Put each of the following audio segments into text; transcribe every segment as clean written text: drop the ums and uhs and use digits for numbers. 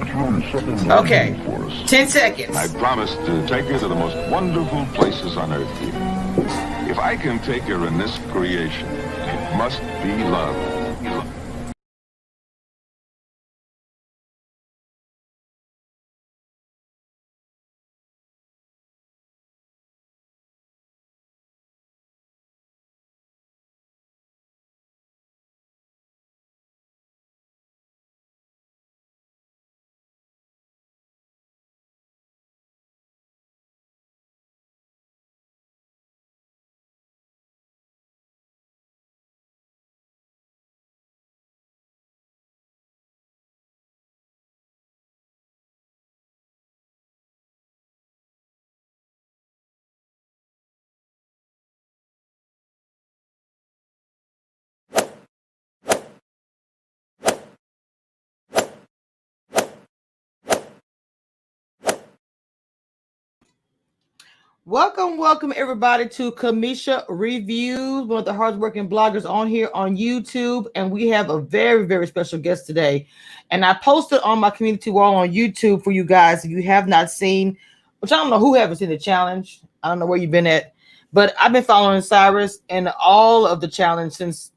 Okay, 10 seconds. I promise to take her to the most wonderful places on earth here. If I can take her in this creation, it must be love. Welcome everybody to Kamisha Reviews, one of the hardworking bloggers on here on YouTube, and we have a very special guest today. And I posted on my community wall on YouTube for you guys if you have not seen, which I don't know who haven't seen the challenge. I don't know where you've been at, but I've been following Cyrus and all of the challenge since,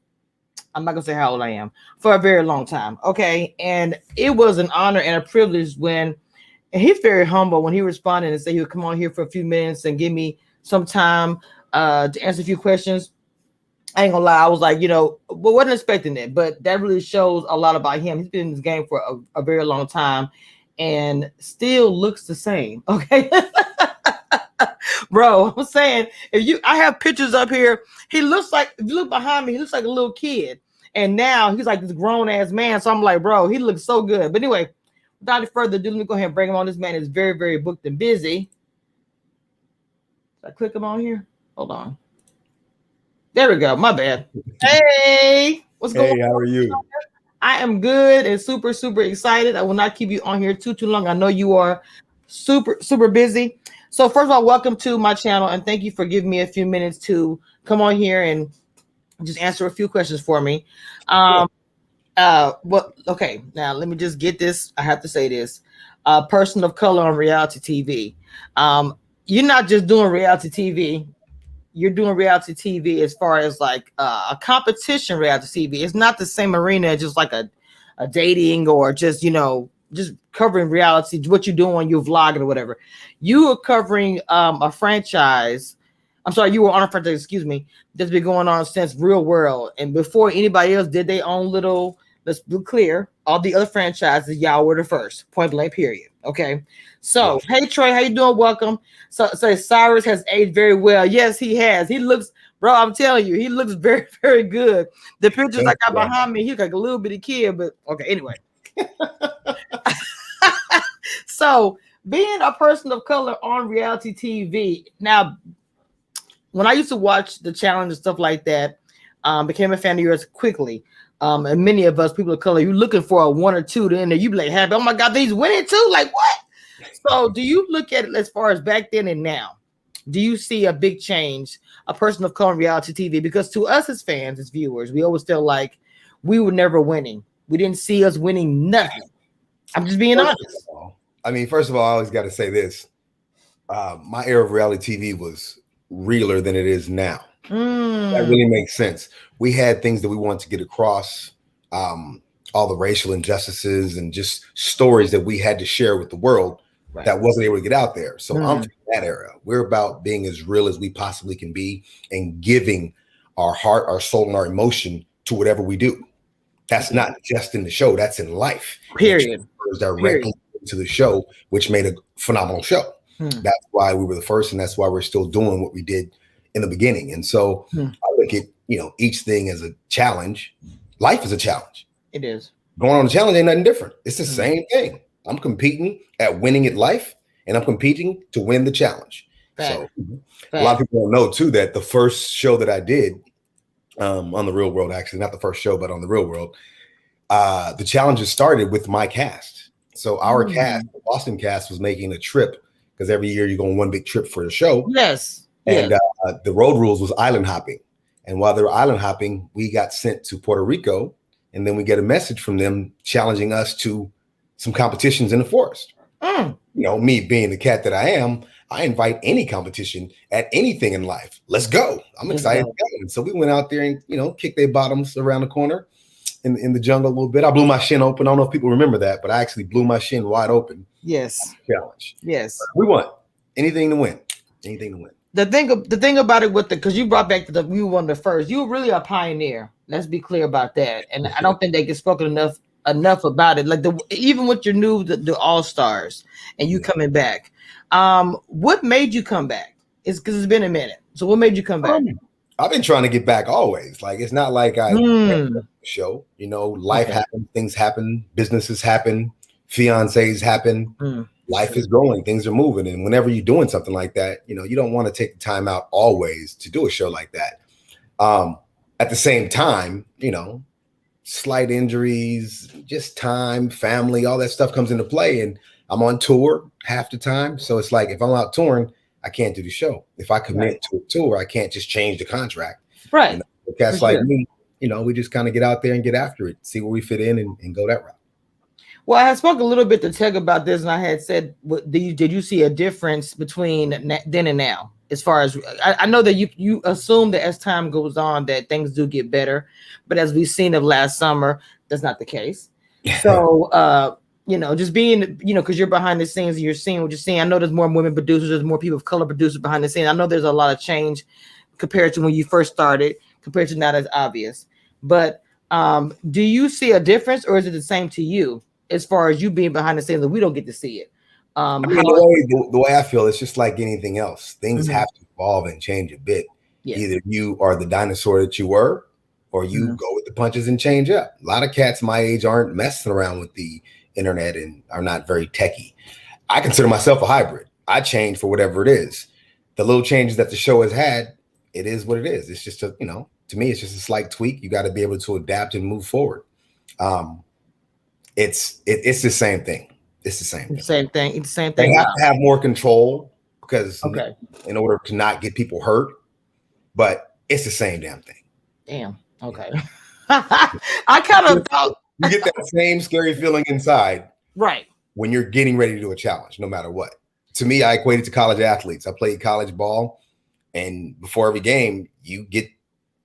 I'm not gonna say how old I am, for a very long time. Okay, and it was an honor and a privilege when. And he's very humble when he responded and said he would come on here for a few minutes and give me some time to answer a few questions. I ain't gonna lie, I was like, wasn't expecting it, but that really shows a lot about him. He's been in this game for a very long time and still looks the same. Okay. Bro, I'm saying, I have pictures up here. He looks like, if you look behind me, he looks like a little kid. And now he's like this grown ass man. So I'm like, bro, he looks so good. But anyway, without any further ado, let me go ahead and bring him on. This man is very booked and busy. Did I click him on here? Hold on. There we go. My bad. Hey, what's going on? Hey, how are you? I am good and super excited. I will not keep you on here too long. I know you are super busy. So first of all, welcome to my channel and thank you for giving me a few minutes to come on here and just answer a few questions for me. Okay, now let me just get this. I have to say this. Person of color on reality TV. You're not just doing reality TV. You're doing reality TV as far as like a competition reality TV. It's not the same arena, just like a dating or just covering reality, what you're doing, you're vlogging or whatever. You are covering a franchise. I'm sorry, you were on a franchise, excuse me, that's been going on since Real World. And before anybody else did their own little, let's be clear, all the other franchises, y'all were the first, point blank, period. Okay. So, hey, Trey, how you doing? Welcome. So Cyrus has aged very well. Yes, he has. He looks, bro, I'm telling you, he looks very good. The pictures I got behind me, he's like a little bitty kid, but okay, anyway. So, being a person of color on reality TV, now, when I used to watch the challenge and stuff like that, became a fan of yours quickly. And many of us, people of color, you're looking for a one or two to end there. You be like, happy, oh my God, these winning too? Like what? So do you look at it as far as back then and now? Do you see a big change, a person of color in reality TV? Because to us as fans, as viewers, we always feel like we were never winning. We didn't see us winning nothing. I'm just being honest. I mean, first of all, I always got to say this. My era of reality TV was realer than it is now. That really makes sense. We had things that we wanted to get across, all the racial injustices and just stories that we had to share with the world that wasn't able to get out there. So I'm from that era. We're about being as real as we possibly can be and giving our heart, our soul, and our emotion to whatever we do. That's not just in the show, that's in life. Period. Directly to the show, which made a phenomenal show. That's why we were the first, and that's why we're still doing what we did in the beginning. And so I look at, each thing as a challenge. Life is a challenge. It is. Going on a challenge ain't nothing different. It's the same thing. I'm competing at winning at life, and I'm competing to win the challenge. So a lot of people don't know too that the first show that I did on the Real World, actually not the first show, but on the Real World, the challenges started with my cast. So our cast, the Boston cast, was making a trip because every year you go on one big trip for the show. Yes. And the road rules was island hopping. And while they were island hopping, we got sent to Puerto Rico, and then we get a message from them challenging us to some competitions in the forest. Mm. You know, me being the cat that I am, I invite any competition at anything in life. Let's go. I'm excited to go. And so we went out there and, you know, kicked their bottoms around the corner in the jungle a little bit. I blew my shin open. I don't know if people remember that, but I actually blew my shin wide open. Yes. Challenge. Yes. We won. Anything to win. Anything to win. The thing about it with because you brought back you were one of the first. You were really a pioneer. Let's be clear about that. And I don't think they get spoken enough about it. Like even with your the All-Stars and you coming back. What made you come back? It's because it's been a minute. So what made you come back? I've been trying to get back always. Like it's not like I show, you know, life happens, things happen, businesses happen, fiancés happen, life is going, things are moving. And whenever you're doing something like that, you know, you don't want to take the time out always to do a show like that. At the same time, you know, slight injuries, just time, family, all that stuff comes into play. And I'm on tour half the time. So it's like if I'm out touring, I can't do the show. If I commit to a tour, I can't just change the contract. Right. You know, cats like me, you know, we just kind of get out there and get after it, see where we fit in and go that route. Well, I had spoke a little bit to Teg about this, and I had said, did you see a difference between then and now? As far as I know that you assume that as time goes on that things do get better, but as we've seen of last summer, that's not the case. So, you know, just being, you know, because you're behind the scenes and you're seeing what you're seeing. I know there's more women producers, there's more people of color producers behind the scenes. I know there's a lot of change compared to when you first started, compared to now that's obvious. But do you see a difference, or is it the same to you as far as you being behind the scenes and we don't get to see it? I mean, the way I feel, it's just like anything else. Things have to evolve and change a bit. Yes. Either you are the dinosaur that you were, or you go with the punches and change up. A lot of cats my age aren't messing around with the internet and are not very techie. I consider myself a hybrid. I change for whatever it is. The little changes that the show has had, it is what it is. It's just a, you know, to me, it's just a slight tweak. You got to be able to adapt and move forward. It's the same thing. It's the same thing. Same thing. It's the same thing. They have to have more control because in order to not get people hurt, but it's the same damn thing. Damn. Okay. I kind of thought you get that same scary feeling inside, right, when you're getting ready to do a challenge, no matter what. To me, I equate it to college athletes. I played college ball, and before every game,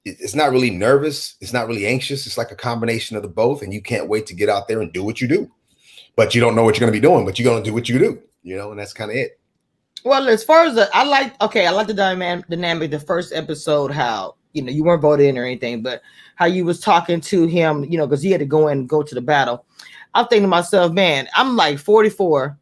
it's not really nervous, it's not really anxious. It's like a combination of the both, and you can't wait to get out there and do what you do. But you don't know what you're going to be doing, but you're going to do what you do, you know, and that's kind of it. Well, as far as I like the dynamic, the first episode, how, you know, you weren't voted in or anything, but how you was talking to him, you know, because he had to go to the battle. I'm thinking to myself, man, I'm like 44,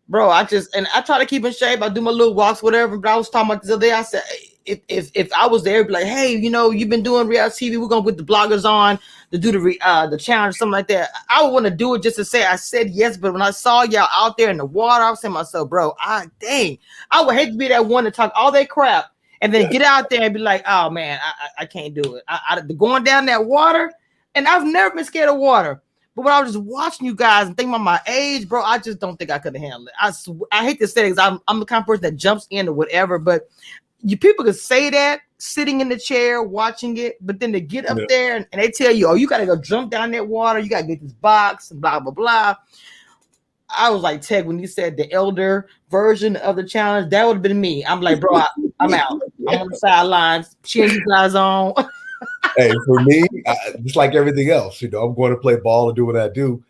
bro. I try to keep in shape. I do my little walks, whatever. But I was talking about this other day. I said, if I was there, I'd be like, hey, you know, you've been doing reality TV. We're gonna put the bloggers on to do the challenge, something like that. I would want to do it just to say I said yes. But when I saw y'all out there in the water, I was saying to myself, bro, I would hate to be that one to talk all that crap and then get out there and be like, oh man, I can't do it. I going down that water, and I've never been scared of water. But when I was just watching you guys and thinking about my age, bro, I just don't think I could have handled it. I hate to say it because I'm the kind of person that jumps in or whatever, but you people could say that sitting in the chair watching it, but then to get up there and they tell you, oh, you got to go jump down that water, you got to get this box and blah, blah, blah. I was like, Teg, when you said the elder version of the challenge, that would have been me. I'm like, bro, I'm out. I'm on the sidelines, cheering you guys on. Hey, for me, just like everything else, you know, I'm going to play ball and do what I do.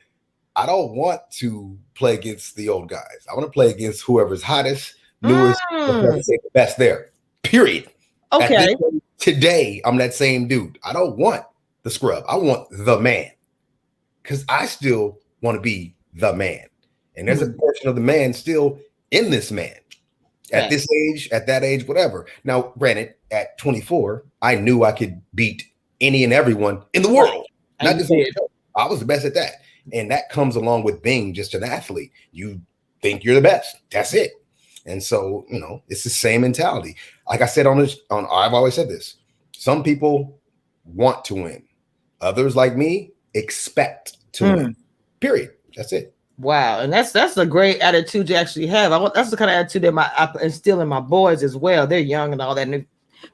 I don't want to play against the old guys. I want to play against whoever's hottest, newest, the best there. Period. Okay. Today, I'm that same dude. I don't want the scrub. I want the man, because I still want to be the man. And there's a portion of the man still in this man at this age, at that age, whatever. Now, granted, at 24, I knew I could beat any and everyone in the world. Not just I was the best at that. And that comes along with being just an athlete. You think you're the best. That's it. And so, you know, it's the same mentality. Like I said I've always said this. Some people want to win. Others, like me, expect to win. Period. That's it. Wow, and that's a great attitude to actually have. That's the kind of attitude that I instill in my boys as well. They're young and all that, and they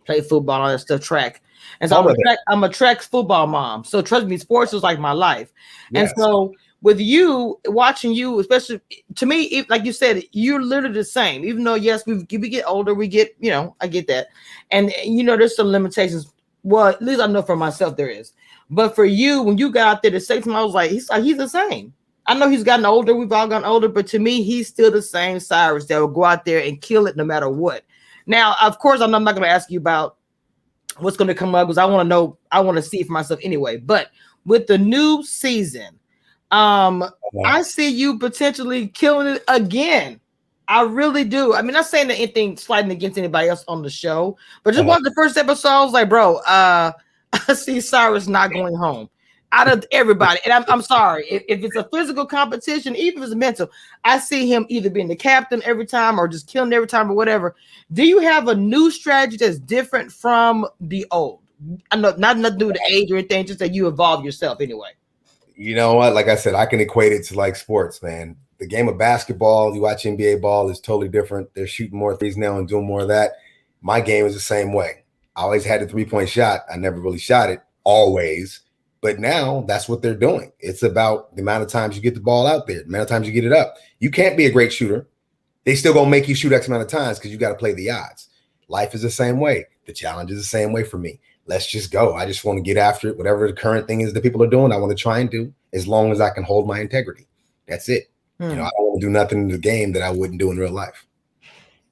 play football and all that stuff, track. And so I'm a track football mom. So trust me, sports is like my life. Yes. And so with you watching you, especially to me, like you said, you're literally the same. Even though yes, we get older, we get, I get that, and there's some limitations. Well, at least I know for myself there is. But for you, when you got out there the same time, I was like, he's the same. I know he's gotten older. We've all gotten older, but to me, he's still the same Syrus that will go out there and kill it no matter what. Now, of course, I'm not going to ask you about what's going to come up because I want to know. I want to see it for myself anyway. But with the new season, I see you potentially killing it again. I really do. I mean, not saying that anything sliding against anybody else on the show, but just watch the first episode. I was like, bro, I see Syrus not going home out of everybody. And I'm sorry. If it's a physical competition, even if it's mental, I see him either being the captain every time or just killing every time or whatever. Do you have a new strategy that's different from the old? I know not nothing to do with the age or anything, just that you evolve yourself anyway. You know what? Like I said, I can equate it to like sports, man. The game of basketball, you watch NBA ball, is totally different. They're shooting more threes now and doing more of that. My game is the same way. I always had a 3-point shot. I never really shot it, always. But now that's what they're doing. It's about the amount of times you get the ball out there, the amount of times you get it up. You can't be a great shooter. They still going to make you shoot X amount of times because you got to play the odds. Life is the same way. The challenge is the same way for me. Let's just go. I just want to get after it. Whatever the current thing is that people are doing, I want to try and do as long as I can hold my integrity. That's it. I don't want to do nothing in the game that I wouldn't do in real life.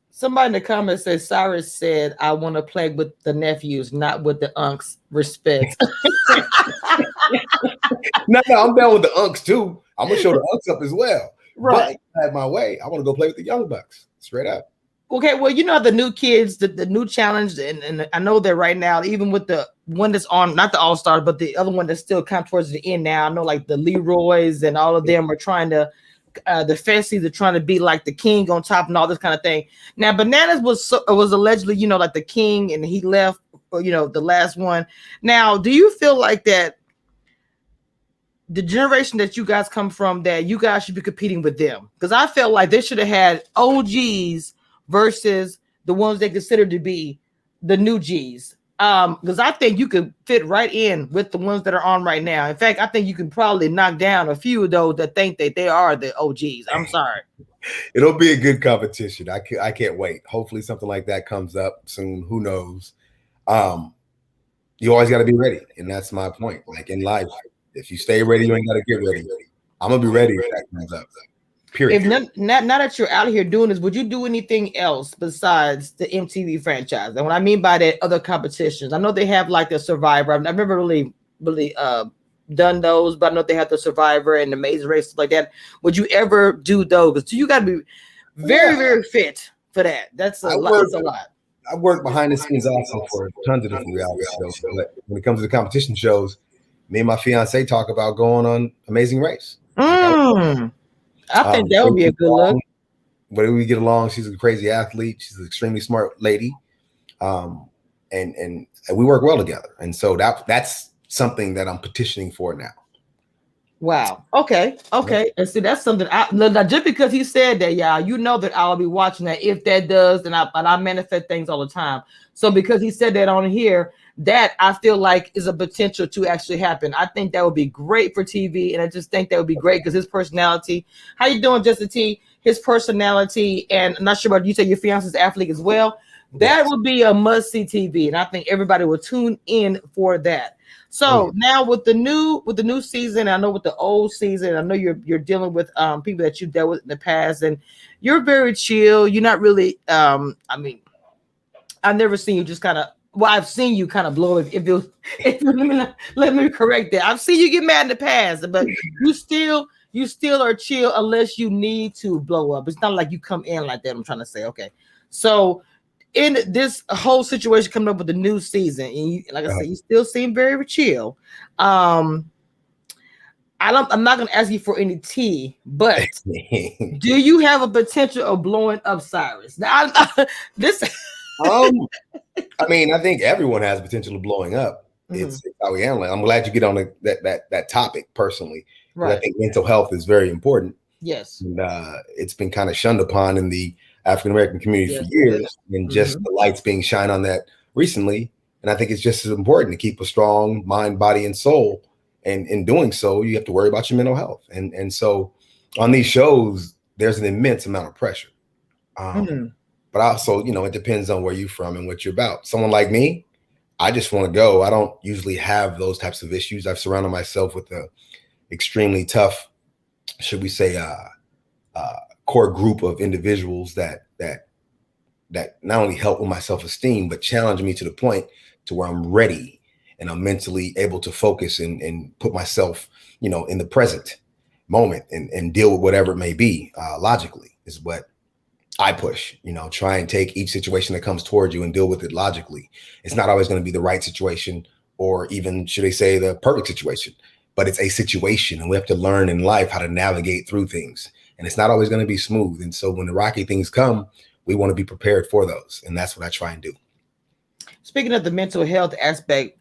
Somebody in the comments says Syrus said, I want to play with the nephews, not with the unks. Respect. No, I'm down with the unks too. I'm going to show the unks up as well. Right. But I had my way. I want to go play with the young bucks. Straight up. Okay, well, the new kids, the new challenge, and I know that right now, even with the one that's on, not the All-Stars, but the other one that's still kind of towards the end now, I know like the Leroys and all of them are trying to, the Fessies are trying to be like the king on top and all this kind of thing. Now, Bananas was allegedly, like the king and he left, the last one. Now, do you feel like that the generation that you guys come from, that you guys should be competing with them? Because I felt like they should have had OGs versus the ones they consider to be the new G's. Because I think you could fit right in with the ones that are on right now. In fact, I think you can probably knock down a few of those that think that they are the OGs. I'm sorry. It'll be a good competition. I can't wait. Hopefully something like that comes up soon. Who knows? You always got to be ready. And that's my point. Like in life, if you stay ready, you ain't got to get ready. I'm going to be ready if that comes up. Period. If now that you're out here doing this, would you do anything else besides the MTV franchise? And what I mean by that, other competitions. I know they have like the Survivor. I've never really done those, but I know they have the Survivor and the Amazing Race, stuff like that. Would you ever do those? Because you got to be very, very fit for that. That's a lot. That's a lot. I work behind the scenes also for tons of different reality shows. But when it comes to the competition shows, me and my fiance talk about going on Amazing Race. I think that would be a good look. But we get along. She's a crazy athlete. She's an extremely smart lady. And we work well together. And so that's something that I'm petitioning for now. Wow. Okay. Yeah. And see, that's something just because he said that, that I'll be watching that. If that does, then I manifest things all the time. So because he said that on here, that I feel like is a potential to actually happen. I think that would be great for TV. And I just think that would be great because his personality. How you doing, Justin T? His personality, and I'm not sure about you say your fiance's athlete as well. That would be a must-see TV. And I think everybody will tune in for that. So now with the new season, I know with the old season, I know you're dealing with people that you dealt with in the past, and you're very chill. You're not really I mean, I've never seen you just kind of. Well, I've seen you kind of blow. Let me correct that. I've seen you get mad in the past, but you still are chill unless you need to blow up. It's not like you come in like that. I'm trying to say, okay. So in this whole situation coming up with the new season, and like I said, you still seem very chill. I'm not going to ask you for any tea, but do you have a potential of blowing up Syrus? Now, I mean, I think everyone has potential of blowing up. It's how we handle it. I'm glad you get on that topic personally. Right. I think mental health is very important. Yes. And it's been kind of shunned upon in the African American community for years, and just the lights being shined on that recently. And I think it's just as important to keep a strong mind, body, and soul And in doing so, you have to worry about your mental health. And so on these shows, there's an immense amount of pressure. But also, it depends on where you're from and what you're about. Someone like me, I just want to go. I don't usually have those types of issues. I've surrounded myself with a extremely tough, should we say, core group of individuals that not only help with my self-esteem, but challenge me to the point to where I'm ready and I'm mentally able to focus and put myself, in the present moment and deal with whatever it may be. Logically is what I push, try and take each situation that comes towards you and deal with it logically. It's not always going to be the right situation, or even, should they say, the perfect situation, but it's a situation, and we have to learn in life how to navigate through things. And it's not always going to be smooth. And so when the rocky things come, we want to be prepared for those. And that's what I try and do. Speaking of the mental health aspect,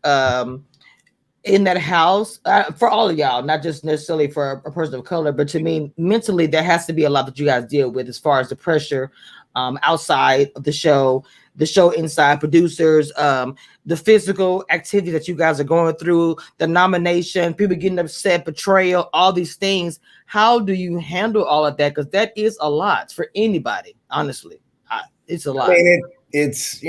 in that house, for all of y'all, not just necessarily for a person of color, but to me, mentally, there has to be a lot that you guys deal with as far as the pressure outside of the show inside, producers, the physical activity that you guys are going through, the nomination, people getting upset, betrayal, all these things. How do you handle all of that? Because that is a lot for anybody, honestly. It's a lot. I mean, it's,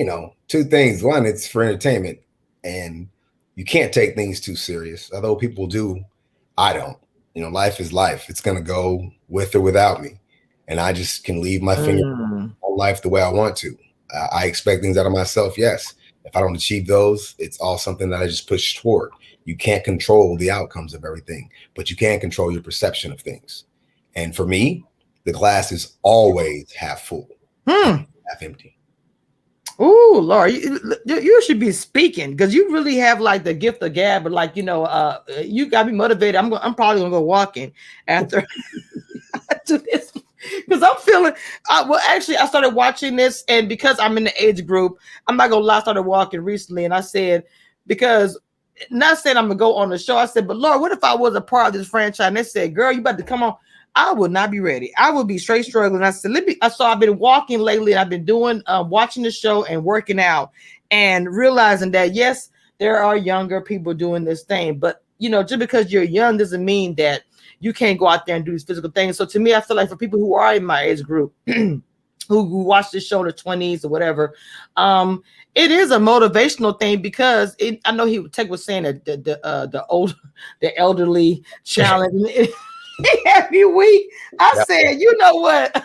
two things. One, it's for entertainment, and you can't take things too serious. Although people do, I don't. Life is life. It's going to go with or without me. And I just can leave my finger on life the way I want to. I expect things out of myself, yes. If I don't achieve those, it's all something that I just push toward. You can't control the outcomes of everything, but you can control your perception of things. And for me, the glass is always half full, half empty. Oh, Lord, you should be speaking, because you really have like the gift of gab. But like, you got me motivated. I'm probably gonna go walking after after this, because I'm feeling. Actually, I started watching this, and because I'm in the age group, I'm not gonna lie. I started walking recently, and I said, because not saying I'm gonna go on the show. I said, but Lord, what if I was a part of this franchise? And they said, girl, you about to come on. I would not be ready. I would be straight struggling. I said, I've been walking lately. I've been doing, watching the show and working out and realizing that, yes, there are younger people doing this thing, but just because you're young doesn't mean that you can't go out there and do these physical things. So to me, I feel like for people who are in my age group, who watch this show in the 20s or whatever, it is a motivational thing, because I know Tech was saying that the elderly challenge. Every week, I said, you know what?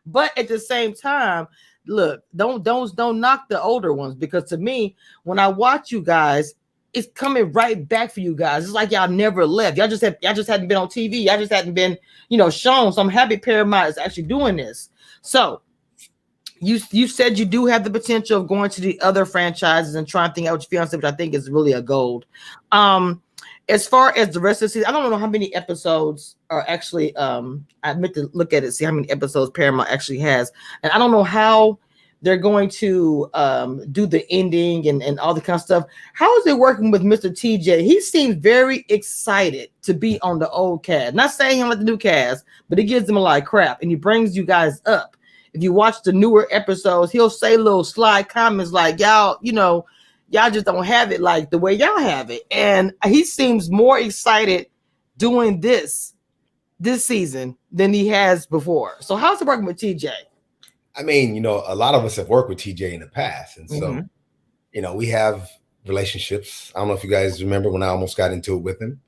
But at the same time, look, don't knock the older ones, because to me, when I watch you guys, it's coming right back for you guys. It's like y'all never left. Y'all just hadn't been on TV. Y'all just hadn't been, shown. So I'm happy Paramount is actually doing this. So you said you do have the potential of going to the other franchises and trying to think out your fiance, which I think is really a gold. As far as the rest of the season, I don't know how many episodes are actually, I meant to look at it, see how many episodes Paramount actually has. And I don't know how they're going to do the ending and all the kind of stuff. How is it working with Mr. TJ? He seems very excited to be on the old cast. Not saying him like the new cast, but he gives them a lot of crap, and he brings you guys up. If you watch the newer episodes, he'll say little slide comments like, y'all just don't have it like the way y'all have it. And he seems more excited doing this season than he has before. So how's it working with TJ? I mean, a lot of us have worked with TJ in the past. And so, we have relationships. I don't know if you guys remember when I almost got into it with him.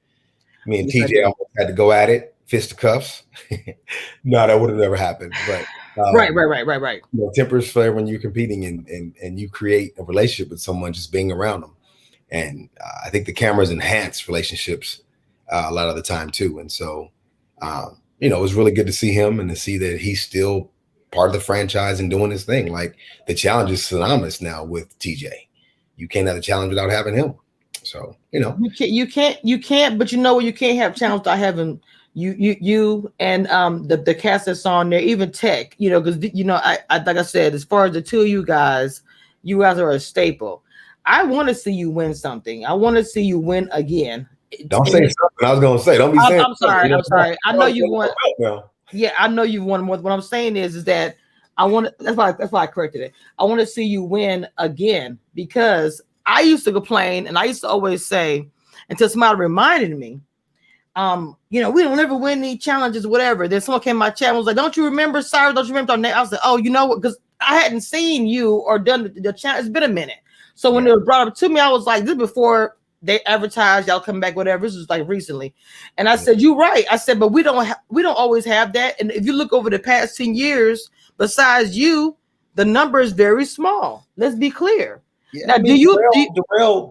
Me and TJ almost had to go at it, fisticuffs. No, that would have never happened. But right. Tempers flare when you're competing and you create a relationship with someone just being around them. And I think the cameras enhance relationships a lot of the time too. And so, it was really good to see him and to see that he's still part of the franchise and doing his thing. Like, the challenge is synonymous now with TJ. You can't have a challenge without having him. So, you can't, but you can't have challenge without having you and the cast that's on there, even Tech, because I like I said, as far as the two of you guys are a staple. I want to see you win something. I want to see you win again. Don't say something. I was gonna say, don't be saying. I'm sorry. I know you won. Yeah, I know you've won more. What I'm saying is that I want. That's why I corrected it. I want to see you win again, because I used to complain and I used to always say, until somebody reminded me. We don't ever win any challenges, whatever. Then someone came to my chat and was like, "Don't you remember Cyrus? Don't you remember our name?" I was like, "Oh, you know what?" Because I hadn't seen you or done the challenge. It's been a minute. So when it was brought up to me, I was like, "This is before they advertised y'all come back, whatever." This was like recently, and I said, "You're right." I said, "But we don't always have that." And if you look over the past 10 years, besides you, the number is very small. Let's be clear. Yeah, Now, I mean,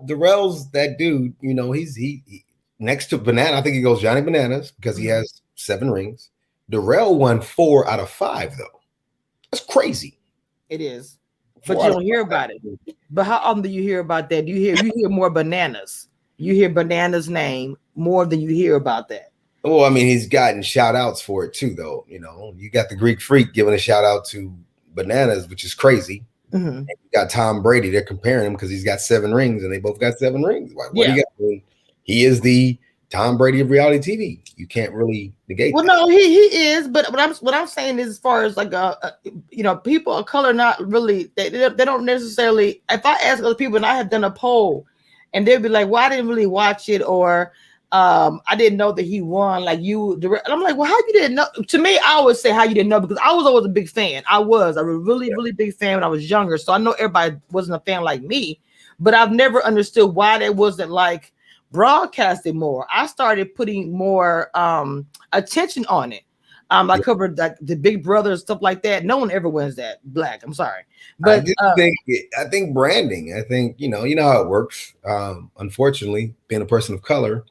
Darrell's that dude. He next to Banana. I think he goes Johnny Bananas because he has 7 rings. Darrell won 4 out of 5 though. That's crazy. It is, but you don't hear about it. But how often do you hear about that? You hear more Bananas. You hear Bananas' name more than you hear about that. Well, I mean, he's gotten shout outs for it too, though. You got the Greek Freak giving a shout out to Bananas, which is crazy. And you got Tom Brady. They're comparing him because he's got 7 rings, and they both got 7 rings. What do you got? I mean, he is the Tom Brady of reality TV. You can't really negate. Well, that. no, he is. But what I'm saying is, as far as like people of color, not really. They don't necessarily. If I ask other people, and I have done a poll, and they'd be like, "Well, I didn't really watch it," or I didn't know that he won. Like you, and I'm like, "Well, how you didn't know?" To me, I always say how you didn't know because I was always a big fan. I was a really big fan when I was younger. So I know everybody wasn't a fan like me, but I've never understood why they wasn't like broadcasted more. I started putting more attention on it. I covered like the Big Brother stuff like that. No one ever wins that black. I'm sorry, but I think branding. I think you know how it works. Unfortunately, being a person of color,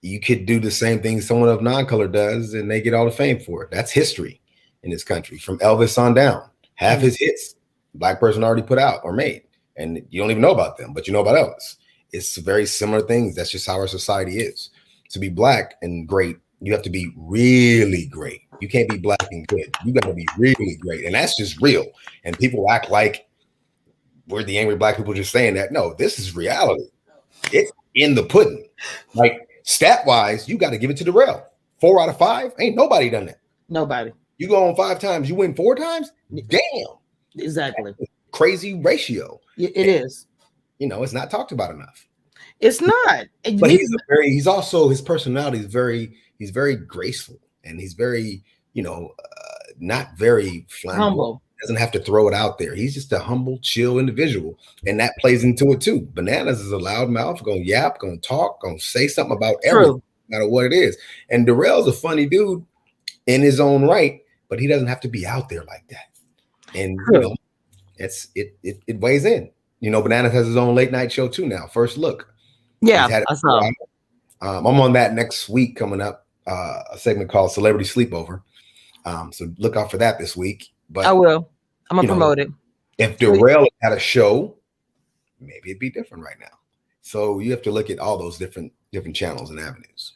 you could do the same thing someone of non-color does, and they get all the fame for it. That's history in this country, from Elvis on down. Half his hits, black person already put out or made, and you don't even know about them, but you know about Elvis. It's very similar things. That's just how our society is. To be black and great, you have to be really great. You can't be black and good. You got to be really great, and that's just real. And people act like we're the angry black people just saying that. No, this is reality. It's in the pudding. Like stat-wise, you got to give it to Darrell. 4 out of 5, ain't nobody done that. Nobody. You go on 5 times, you win 4 times. Damn. Exactly. Crazy ratio. It is. It's not talked about enough. It's not. But he's also, his personality is he's very graceful, and he's very, not very flamboyant. Humble. Doesn't have to throw it out there. He's just a humble, chill individual, and that plays into it too. Bananas is a loud mouth, gonna yap, gonna talk, gonna say something about everything, no matter what it is. And Darrell's a funny dude in his own right, but he doesn't have to be out there like that. And it weighs in. Bananas has his own late night show too now. First Look. Yeah, I saw. I'm on that next week coming up. A segment called Celebrity Sleepover. So look out for that this week. But I will. I'm gonna promote it. If Darrell had a show, maybe it'd be different right now. So you have to look at all those different channels and avenues.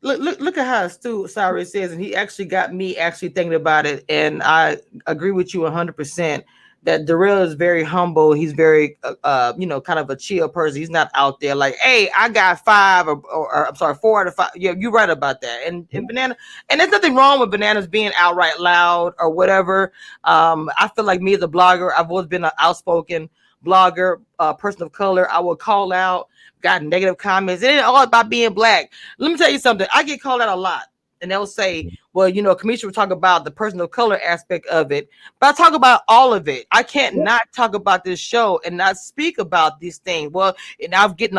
Look at how astute Cyrus is, and he actually got me actually thinking about it. And I agree with you 100%. That Darrell is very humble. He's very, kind of a chill person. He's not out there like, "Hey, I got 5 or I'm sorry, 4 out of 5." Yeah, you're right about that. And Banana, and there's nothing wrong with Bananas being outright loud or whatever. I feel like me as a blogger, I've always been an outspoken blogger, person of color. I will call out, got negative comments. It ain't all about being black. Let me tell you something. I get called out a lot. And they'll say, "Well, Kamisha will talk about the person of color aspect of it, but I talk about all of it. I can't not talk about this show and not speak about these things." Well, and I'll get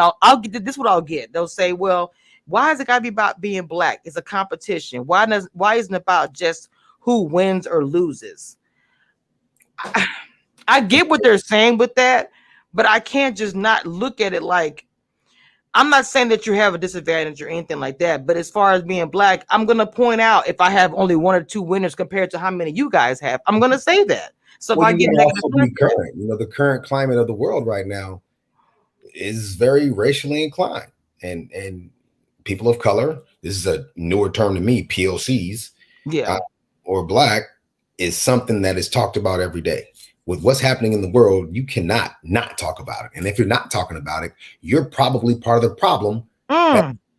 this. What I'll get? They'll say, "Well, why is it gotta be about being black? It's a competition. Why isn't it about just who wins or loses?" I get what they're saying with that, but I can't just not look at it like. I'm not saying that you have a disadvantage or anything like that, but as far as being black, I'm going to point out if I have only 1 or 2 winners compared to how many you guys have, I'm going to say that. So if I get current, the current climate of the world right now is very racially inclined, and people of color, this is a newer term to me, POCs, or black, is something that is talked about every day. With what's happening in the world, you cannot not talk about it. And if you're not talking about it, you're probably part of the problem.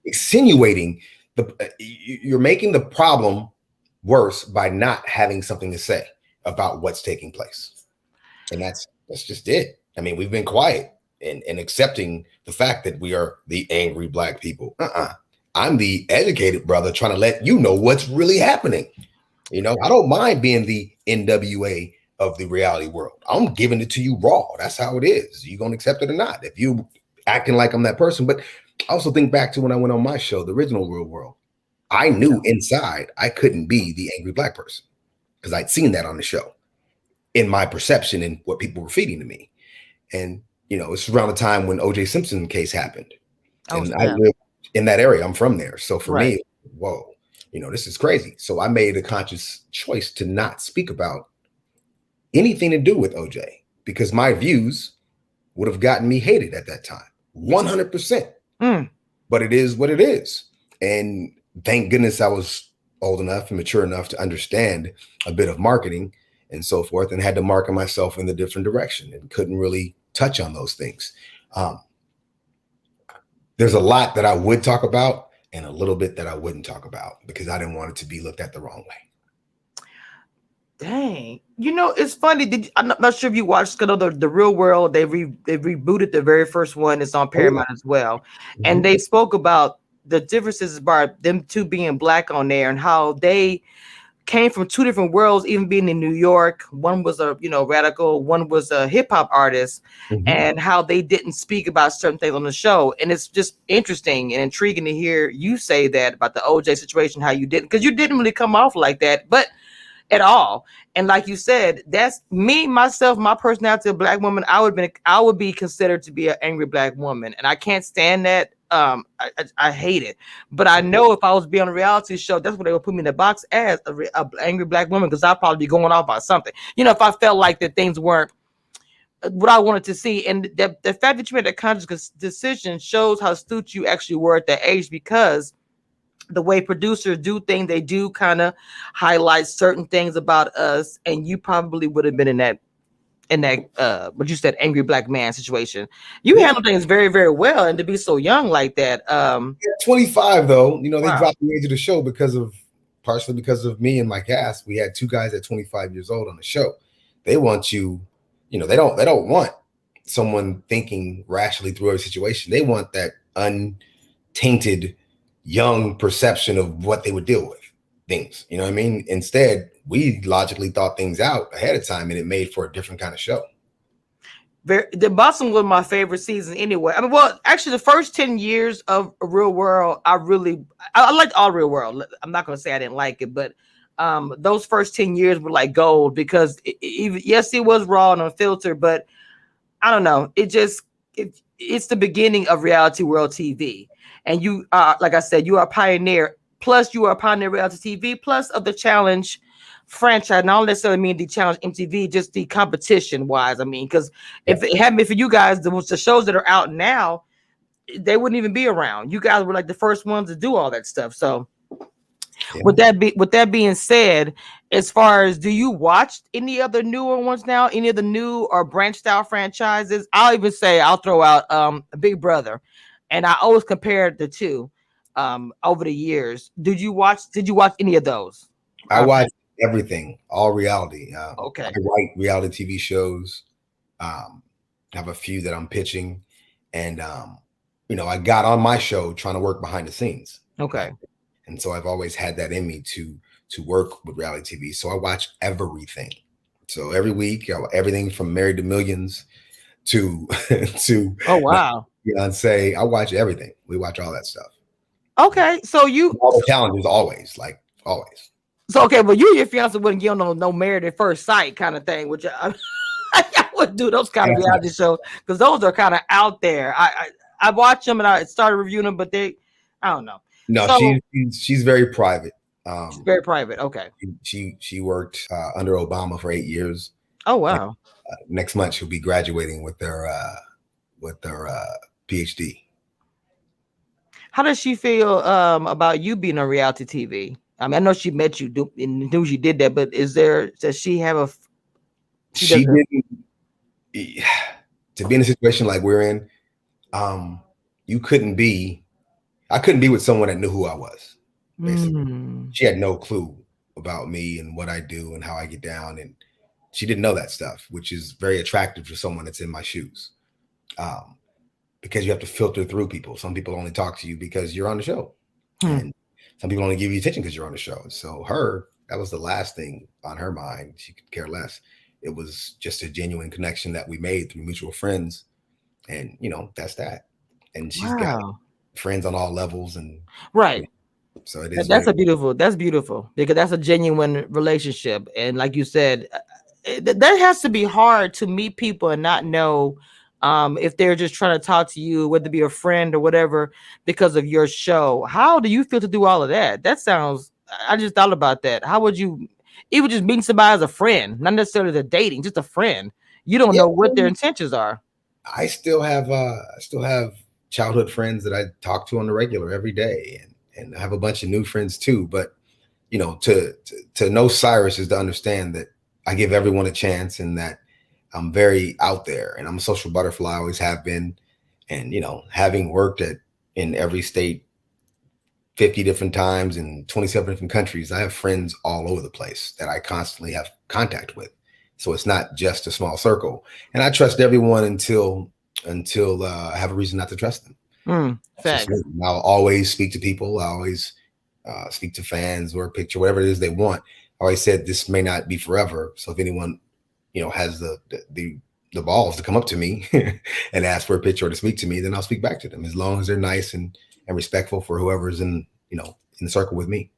Insinuating you're making the problem worse by not having something to say about what's taking place. And that's just it. I mean, we've been quiet and accepting the fact that we are the angry Black people. I'm the educated brother trying to let you know what's really happening. You know, I don't mind being the NWA of the reality world. I'm giving it to you raw. That's how it is. You gonna accept it or not? If you acting like I'm that person. But I also think back to when I went on my show, the original Real World. I knew inside I couldn't be the angry Black person because I'd seen that on the show in my perception and what people were feeding to me. And, you know, it's around the time when O.J. Simpson case happened. And I live in that area. I'm from there. So for me, whoa, you know, this is crazy. So I made a conscious choice to not speak about anything to do with OJ because my views would have gotten me hated at that time. 100%. But it is what it is. And thank goodness I was old enough and mature enough to understand a bit of marketing and so forth, and had to market myself in the different direction and couldn't really touch on those things. There's a lot that I would talk about and a little bit that I wouldn't talk about because I didn't want it to be looked at the wrong way. Dang. You know, it's funny. I'm not sure if you watched the Real World. They rebooted the very first one. It's on Paramount as well. And they spoke about the differences about them two being Black on there and how they came from two different worlds, even being in New York. One was a, radical, one was a hip hop artist, and how they didn't speak about certain things on the show. And it's just interesting and intriguing to hear you say that about the OJ situation, how you didn't, because you didn't really come off like that, but at all. And like you said, that's me, myself, my personality, a Black woman. I would be considered to be an angry Black woman, and I can't stand that. I hate it, but I know if I was being on a reality show, that's what they would put me in the box as a angry Black woman, because I'd probably be going off about something. If I felt like that things weren't what I wanted to see. And the fact that you made a conscious decision shows how astute you actually were at that age, because the way producers do things, they do kind of highlight certain things about us, and you probably would have been in that what you said, angry Black man situation. You handle things very, very well, and to be so young like that. 25 though, they dropped the age of the show partially because of me and my cast. We had two guys at 25 years old on the show. They want you, they don't want someone thinking rationally through every situation. They want that untainted young perception of what they would deal with things. You know what I mean? Instead, we logically thought things out ahead of time, and it made for a different kind of show. The Boston was my favorite season anyway. I mean, well, actually, the first 10 years of Real World, I liked all Real World. I'm not going to say I didn't like it, but those first 10 years were like gold, because yes, it was raw and unfiltered, but I don't know. It's the beginning of reality world TV. And you are, like I said, you are a pioneer. Plus, you are a pioneer reality TV, plus of the challenge franchise. Not necessarily mean the challenge MTV, just the competition wise. I mean, because if it hadn't been for you guys, the shows that are out now, they wouldn't even be around. You guys were like the first ones to do all that stuff. So with that being said, as far as, do you watch any other newer ones now? Any of the new or branched out franchises? I'll throw out Big Brother. And I always compared the two over the years. Did you watch any of those? I watched everything, all reality. Okay. I write reality TV shows. Have a few that I'm pitching. And, I got on my show trying to work behind the scenes. Okay. And so I've always had that in me to work with reality TV. So I watch everything. So every week, everything from Married to Millions to oh wow. Beyonce. I watch everything. We watch all that stuff. Okay, so all the challenges always. So okay, but you and your fiance wouldn't get on no Married at First Sight kind of thing, which I would do those kind of reality shows, because those are kind of out there. I watch them and I started reviewing them, but I don't know. No, so, she's very private. She's very private. Okay. She worked under Obama for 8 years. Oh wow. Next month she'll be graduating with their PhD. How does she feel about you being on reality TV? I mean, I know she met you and knew you did that, but does she have a? She didn't. To be in a situation like we're in, I couldn't be with someone that knew who I was. Basically, she had no clue about me and what I do and how I get down, and she didn't know that stuff, which is very attractive for someone that's in my shoes. um, because you have to filter through people. Some people only talk to you because you're on the show, Hmm. and some people only give you attention because you're on the show. So that was the last thing on her mind. She could care less. It was just a genuine connection that we made through mutual friends, and that's that. And she's got Wow. friends on all levels, and Right. so it is what That's it a is. beautiful. That's beautiful because that's a genuine relationship, and like you said, that has to be hard to meet people and not know if they're just trying to talk to you, whether it be a friend or whatever, because of your show. How do you feel to do all of that? That sounds. I just thought about that. How would you, even just meeting somebody as a friend, not necessarily the dating, just a friend? You don't Yeah, know what their intentions are. I still have childhood friends that I talk to on the regular every day, and I have a bunch of new friends too. But to know Cyrus is to understand that I give everyone a chance, and that I'm very out there, and I'm a social butterfly. I always have been, and having worked in every state 50 different times in 27 different countries, I have friends all over the place that I constantly have contact with. So it's not just a small circle, and I trust everyone until I have a reason not to trust them. That's just me. Facts. I'll always speak to people. I always speak to fans or a picture, whatever it is they want. I always said this may not be forever. So if anyone, has the balls to come up to me and ask for a picture or to speak to me, then I'll speak back to them as long as they're nice and respectful for whoever's in the circle with me.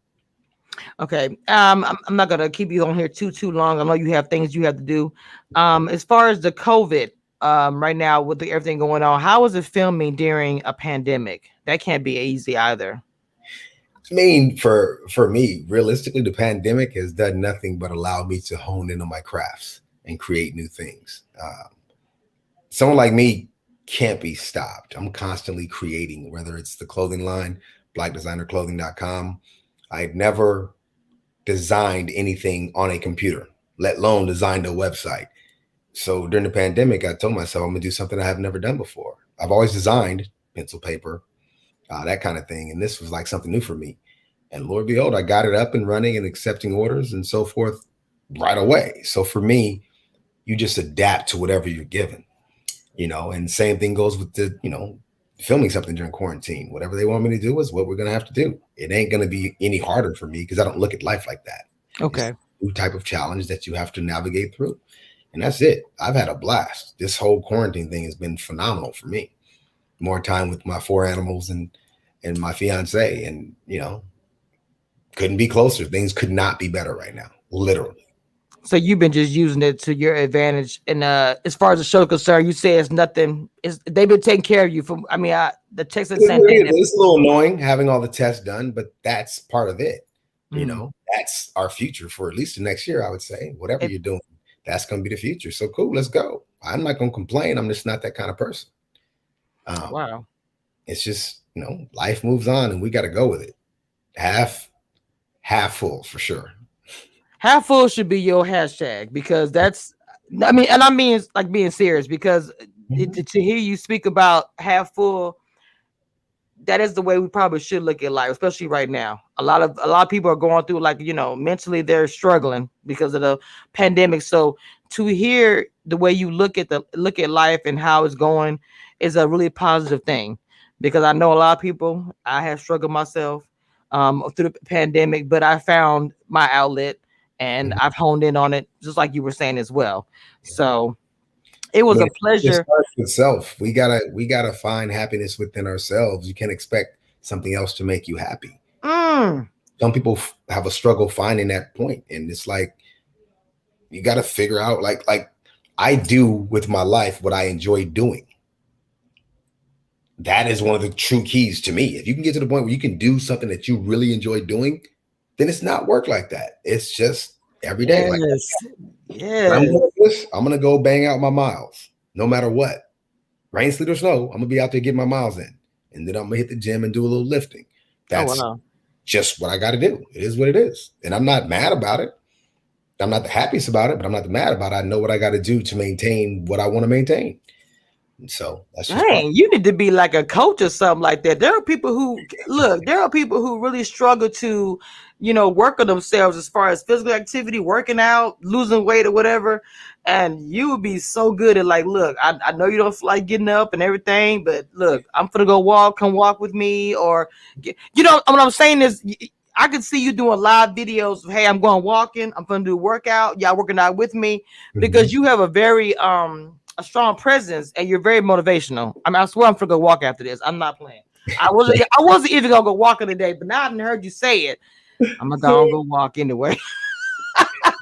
Okay. I'm not gonna keep you on here too long. I know you have things you have to do. As far as the COVID, right now with everything going on, how is it filming during a pandemic? That can't be easy either. I mean, for me, realistically, the pandemic has done nothing but allow me to hone in on my crafts and create new things. Someone like me can't be stopped. I'm constantly creating, whether it's the clothing line, blackdesignerclothing.com. I'd never designed anything on a computer, let alone designed a website. So during the pandemic, I told myself I'm gonna do something I have never done before. I've always designed pencil, paper, that kind of thing, and this was like something new for me. And Lord behold, I got it up and running and accepting orders and so forth right away. So for me, you just adapt to whatever you're given, and same thing goes with filming something during quarantine. Whatever they want me to do is what we're going to have to do. It ain't going to be any harder for me because I don't look at life like that. It's Okay. a new type of challenge that you have to navigate through. And that's it. I've had a blast. This whole quarantine thing has been phenomenal for me. More time with my four animals and my fiance, and couldn't be closer. Things could not be better right now, literally. So you've been just using it to your advantage. And as far as the show concerned, you say it's nothing. It's they've been taking care of you from. I mean, the text and sent thing. It's a little annoying having all the tests done, but that's part of it. Mm. That's our future for at least the next year, I would say. Whatever It, you're doing, that's going to be the future. So cool, let's go. I'm not going to complain. I'm just not that kind of person. Um, wow. it's just, life moves on and we got to go with it. Half, half full for sure. Half full should be your hashtag because that's. I mean, and I mean it's like being serious because Mhm. to hear you speak about half full, that is the way we probably should look at life, especially right now. A lot of people are going through like mentally they're struggling because of the pandemic. So to hear the way you look at life and how it's going is a really positive thing because I know a lot of people. I have struggled myself through the pandemic, but I found my outlet and Mhm. I've honed in on it, just like you were saying as well. So it I was mean, a it pleasure. starts with self. We gotta find happiness within ourselves. You can't expect something else to make you happy. Mm, Some people have a struggle finding that point, and it's like you got to figure out like I do with my life what I enjoy doing. That is one of the true keys to me. If you can get to the point where you can do something that you really enjoy doing, then it's not work like that. It's just every day. Like yes, when I'm yes. doing this, I'm gonna go bang out my miles, no matter what. Rain, sleet, or snow. I'm gonna be out there getting my miles in, and then I'm gonna hit the gym and do a little lifting. Oh That's wow. just what I got to do. It is what it is, and I'm not mad about it. I'm not the happiest about it, but I'm not the mad about it. I know what I got to do to maintain what I want to maintain. And so that's just part. Dang, you need to be like a coach or something like that. There are people who look, there are people who really struggle to, work on themselves as far as physical activity, working out, losing weight or whatever. And you would be so good at like, look, I know you don't like getting up and everything, but look, I'm gonna go walk, come walk with me, or what I'm saying is I can see you doing live videos of, hey, I'm going walking, I'm gonna do a workout, y'all working out with me, because you have a very a strong presence and you're very motivational. I mean, I swear I'm gonna go walk after this. I'm not playing. I wasn't even gonna go walking today, but now I heard you say it. I'm gonna go walk anyway.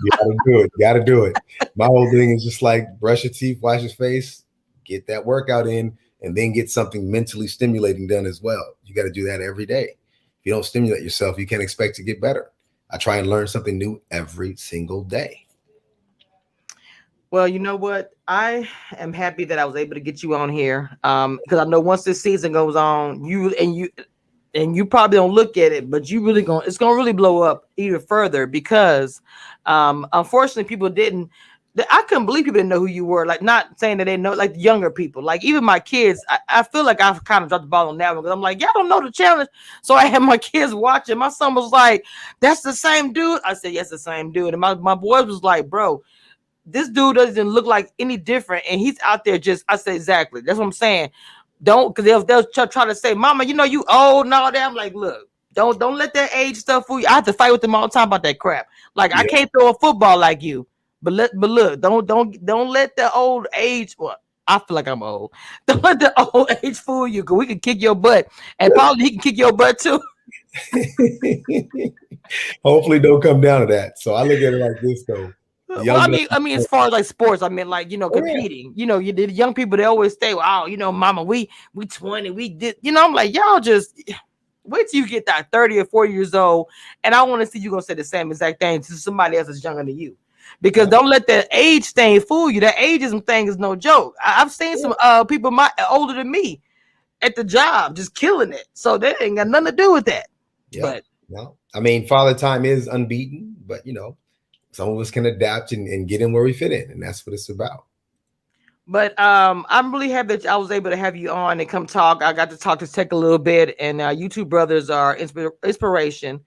You gotta do it. You gotta do it. My whole thing is just like brush your teeth, wash your face, get that workout in, and then get something mentally stimulating done as well. You got to do that every day. If you don't stimulate yourself, you can't expect to get better. I try and learn something new every single day. Well, you know what? I am happy that I was able to get you on here. Because I know once this season goes on, you probably don't look at it, but it's gonna really blow up even further because unfortunately people didn't. I couldn't believe people didn't know who you were. Like, not saying that they know, like younger people, like even my kids. I feel like I've kind of dropped the ball on that one because I'm like, y'all don't know the challenge. So I had my kids watching. My son was like, "That's the same dude." I said, "Yes, the same dude." And my boys was like, "Bro, this dude doesn't look like any different." And he's out there just, I said, exactly. That's what I'm saying. Don't, because they'll try to say, "Mama, you old and all that." I'm like, look, don't let that age stuff fool you. I have to fight with them all the time about that crap. Like, I can't throw a football like you. But look, don't let the old age. Well, I feel like I'm old. Don't let the old age fool you, because we can kick your butt, and probably he can kick your butt too. Hopefully, don't come down to that. So I look at it like this, though. Well, I mean, as far as like sports, I mean, like, competing. The young people, they always say, "Wow, Mama, we 20, we did." I'm like, y'all just wait till you get that 30 or 40 years old, and I want to see you gonna say the same exact thing to somebody else that's younger than you. Because don't let that age thing fool you. That ageism thing is no joke. I've seen some people older than me at the job just killing it. So that ain't got nothing to do with that. Yeah. But no, I mean, Father Time is unbeaten, but some of us can adapt and get in where we fit in, and that's what it's about. But I'm really happy that I was able to have you on and come talk. I got to talk to Tech a little bit, and you two brothers are inspiration.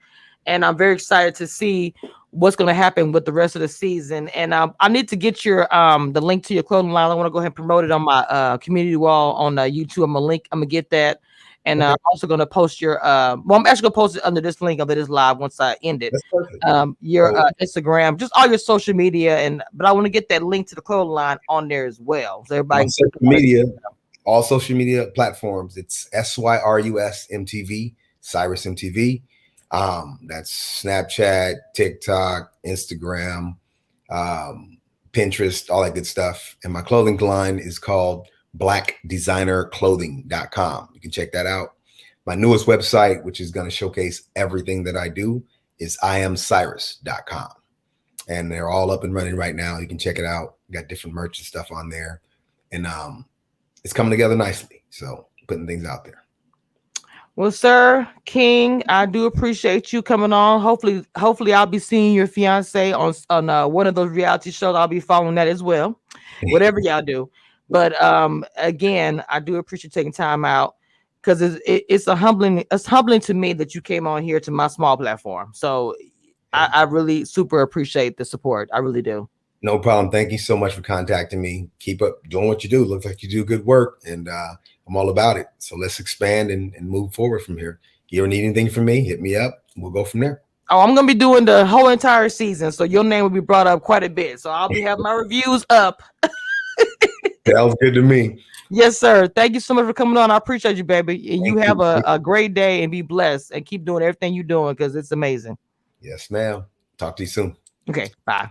And I'm very excited to see what's going to happen with the rest of the season. And I need to get your the link to your clothing line. I want to go ahead and promote it on my community wall on YouTube. I'm gonna get that. And I'm also going to post your I'm actually going to post it under this link of this live once I end it. That's perfect. Your Instagram, just all your social media, but I want to get that link to the clothing line on there as well. So everybody, all social media platforms, it's SYRUS MTV, Syrus MTV. That's Snapchat, TikTok, Instagram, Pinterest, all that good stuff. And my clothing line is called blackdesignerclothing.com. You can check that out. My newest website, which is going to showcase everything that I do, is iamcyrus.com. And they're all up and running right now. You can check it out. Got different merch and stuff on there. And it's coming together nicely. So putting things out there. Well, sir, King, I do appreciate you coming on. Hopefully I'll be seeing your fiance on one of those reality shows. I'll be following that as well. Whatever y'all do. But again, I do appreciate taking time out, because it's humbling to me that you came on here to my small platform. So I really super appreciate the support. I really do. No problem. Thank you so much for contacting me. Keep up doing what you do. Looks like you do good work, and I'm all about it. So let's expand and move forward from here. You ever need anything from me, hit me up. We'll go from there. Oh, I'm going to be doing the whole entire season, so your name will be brought up quite a bit. So I'll be having my reviews up. Sounds good to me. Yes, sir. Thank you so much for coming on. I appreciate you, baby. And you have a great day and be blessed and keep doing everything you're doing, because it's amazing. Yes, ma'am. Talk to you soon. Okay, bye.